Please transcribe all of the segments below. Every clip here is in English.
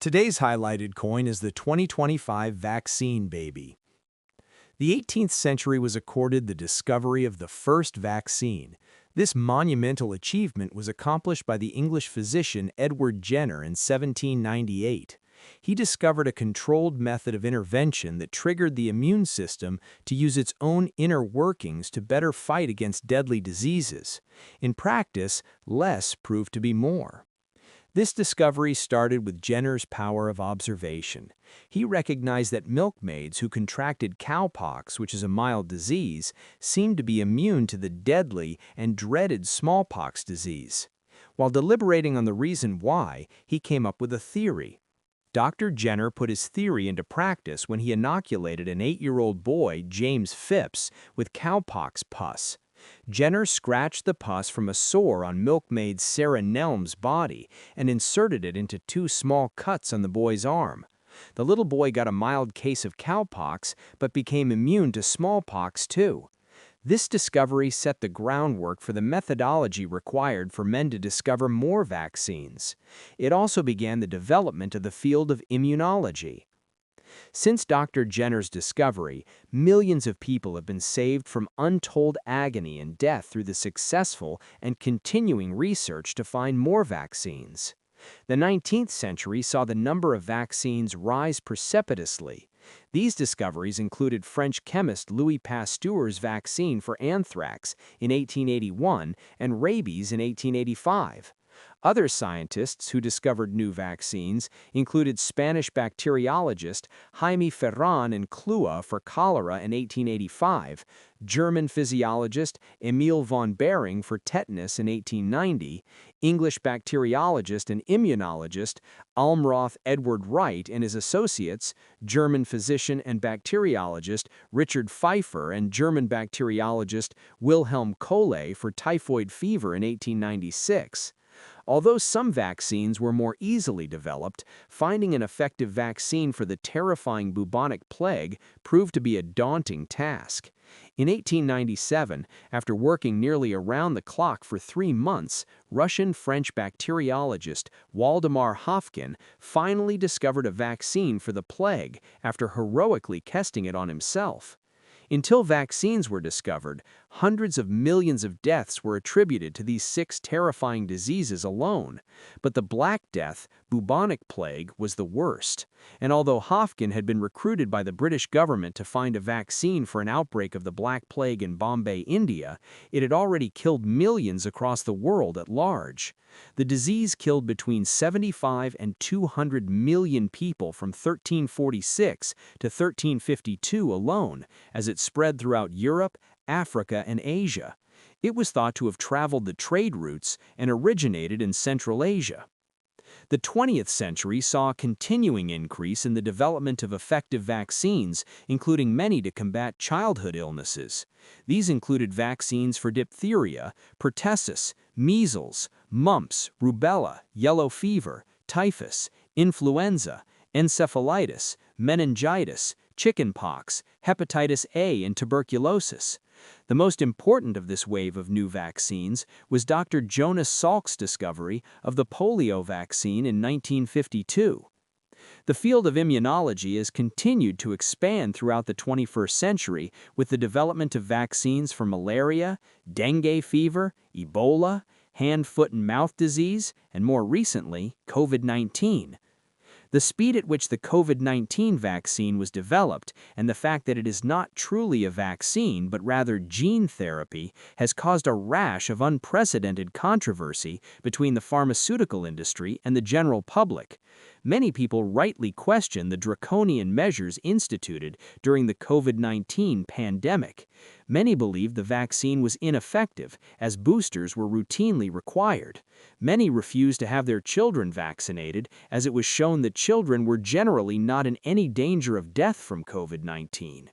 Today's highlighted coin is the 2025 vaccine baby. The 18th century was accorded the discovery of the first vaccine. This monumental achievement was accomplished by the English physician Edward Jenner in 1798. He discovered a controlled method of intervention that triggered the immune system to use its own inner workings to better fight against deadly diseases. In practice, less proved to be more. This discovery started with Jenner's power of observation. He recognized that milkmaids who contracted cowpox, which is a mild disease, seemed to be immune to the deadly and dreaded smallpox disease. While deliberating on the reason why, he came up with a theory. Dr. Jenner put his theory into practice when he inoculated an 8-year-old boy, James Phipps, with cowpox pus. Jenner scratched the pus from a sore on milkmaid Sarah Nelm's body and inserted it into 2 small cuts on the boy's arm. The little boy got a mild case of cowpox but became immune to smallpox too. This discovery set the groundwork for the methodology required for men to discover more vaccines. It also began the development of the field of immunology. Since Dr. Jenner's discovery, millions of people have been saved from untold agony and death through the successful and continuing research to find more vaccines. The 19th century saw the number of vaccines rise precipitously. These discoveries included French chemist Louis Pasteur's vaccine for anthrax in 1881 and rabies in 1885. Other scientists who discovered new vaccines included Spanish bacteriologist Jaime Ferran and Clua for cholera in 1885, German physiologist Emil von Behring for tetanus in 1890, English bacteriologist and immunologist Almroth Edward Wright and his associates, German physician and bacteriologist Richard Pfeiffer and German bacteriologist Wilhelm Kohle for typhoid fever in 1896. Although some vaccines were more easily developed, finding an effective vaccine for the terrifying bubonic plague proved to be a daunting task. In 1897, after working nearly around the clock for 3 months, Russian-French bacteriologist Waldemar Hofkin finally discovered a vaccine for the plague after heroically testing it on himself. Until vaccines were discovered, hundreds of millions of deaths were attributed to these 6 terrifying diseases alone. But the Black Death, bubonic plague, was the worst. And although Hofkin had been recruited by the British government to find a vaccine for an outbreak of the Black Plague in Bombay, India, it had already killed millions across the world at large. The disease killed between 75 and 200 million people from 1346 to 1352 alone, as it spread throughout Europe, Africa, and Asia. It was thought to have traveled the trade routes and originated in Central Asia. The 20th century saw a continuing increase in the development of effective vaccines, including many to combat childhood illnesses. These included vaccines for diphtheria, pertussis, measles, mumps, rubella, yellow fever, typhus, influenza, encephalitis, meningitis, chickenpox, hepatitis A, and tuberculosis. The most important of this wave of new vaccines was Dr. Jonas Salk's discovery of the polio vaccine in 1952. The field of immunology has continued to expand throughout the 21st century with the development of vaccines for malaria, dengue fever, Ebola, hand, foot, and mouth disease, and more recently, COVID-19. The speed at which the COVID-19 vaccine was developed and the fact that it is not truly a vaccine but rather gene therapy has caused a rash of unprecedented controversy between the pharmaceutical industry and the general public. Many people rightly question the draconian measures instituted during the COVID-19 pandemic. Many believe the vaccine was ineffective as boosters were routinely required. Many refuse to have their children vaccinated as it was shown that children were generally not in any danger of death from COVID-19.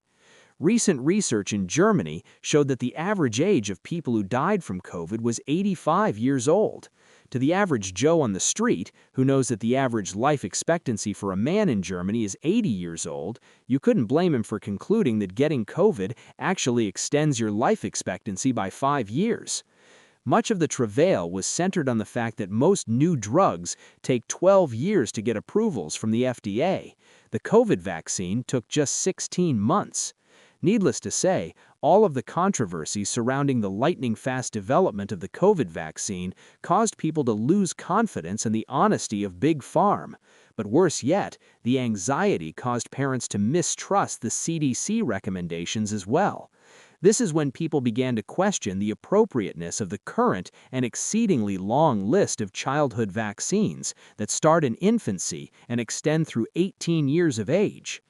Recent research in Germany showed that the average age of people who died from COVID was 85 years old. To the average Joe on the street, who knows that the average life expectancy for a man in Germany is 80 years old, you couldn't blame him for concluding that getting COVID actually extends your life expectancy by 5 years. Much of the travail was centered on the fact that most new drugs take 12 years to get approvals from the FDA. The COVID vaccine took just 16 months. Needless to say, all of the controversy surrounding the lightning-fast development of the COVID vaccine caused people to lose confidence in the honesty of Big Pharma. But worse yet, the anxiety caused parents to mistrust the CDC recommendations as well. This is when people began to question the appropriateness of the current and exceedingly long list of childhood vaccines that start in infancy and extend through 18 years of age.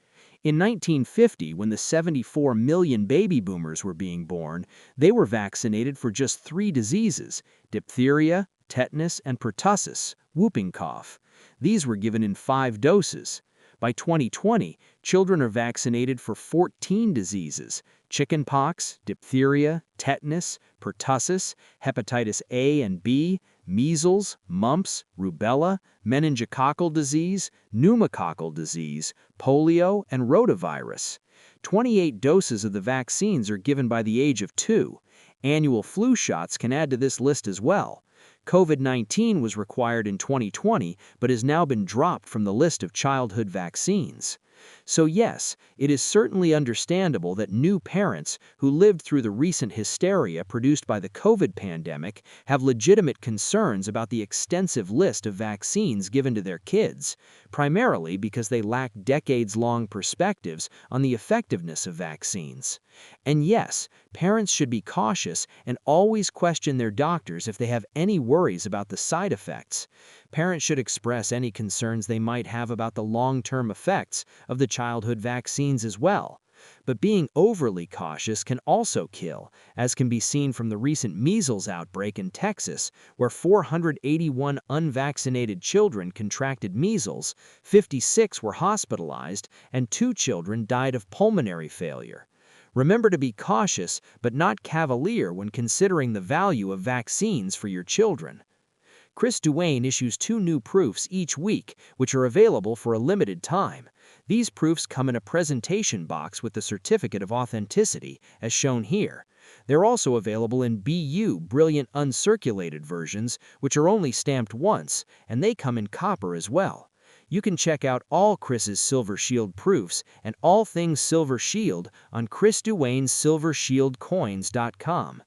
In 1950, when the 74 million baby boomers were being born, they were vaccinated for just 3 diseases: diphtheria, tetanus, and pertussis, whooping cough. These were given in 5 doses. By 2020, children are vaccinated for 14 diseases: chickenpox, diphtheria, tetanus, pertussis, hepatitis A and B, measles, mumps, rubella, meningococcal disease, pneumococcal disease, polio, and rotavirus. 28 doses of the vaccines are given by the age of 2. Annual flu shots can add to this list as well. COVID-19 was required in 2020 but has now been dropped from the list of childhood vaccines. So yes, it is certainly understandable that new parents who lived through the recent hysteria produced by the COVID pandemic have legitimate concerns about the extensive list of vaccines given to their kids, primarily because they lack decades-long perspectives on the effectiveness of vaccines. And yes, parents should be cautious and always question their doctors if they have any worries about the side effects. Parents should express any concerns they might have about the long-term effects of the childhood vaccines as well. But being overly cautious can also kill, as can be seen from the recent measles outbreak in Texas, where 481 unvaccinated children contracted measles, 56 were hospitalized, and 2 children died of pulmonary failure. Remember to be cautious but not cavalier when considering the value of vaccines for your children. Chris Duane issues 2 new proofs each week, which are available for a limited time. These proofs come in a presentation box with the certificate of authenticity, as shown here. They're also available in BU Brilliant Uncirculated versions, which are only stamped once, and they come in copper as well. You can check out all Chris's Silver Shield proofs and all things Silver Shield on ChrisDuane'sSilverShieldCoins.com.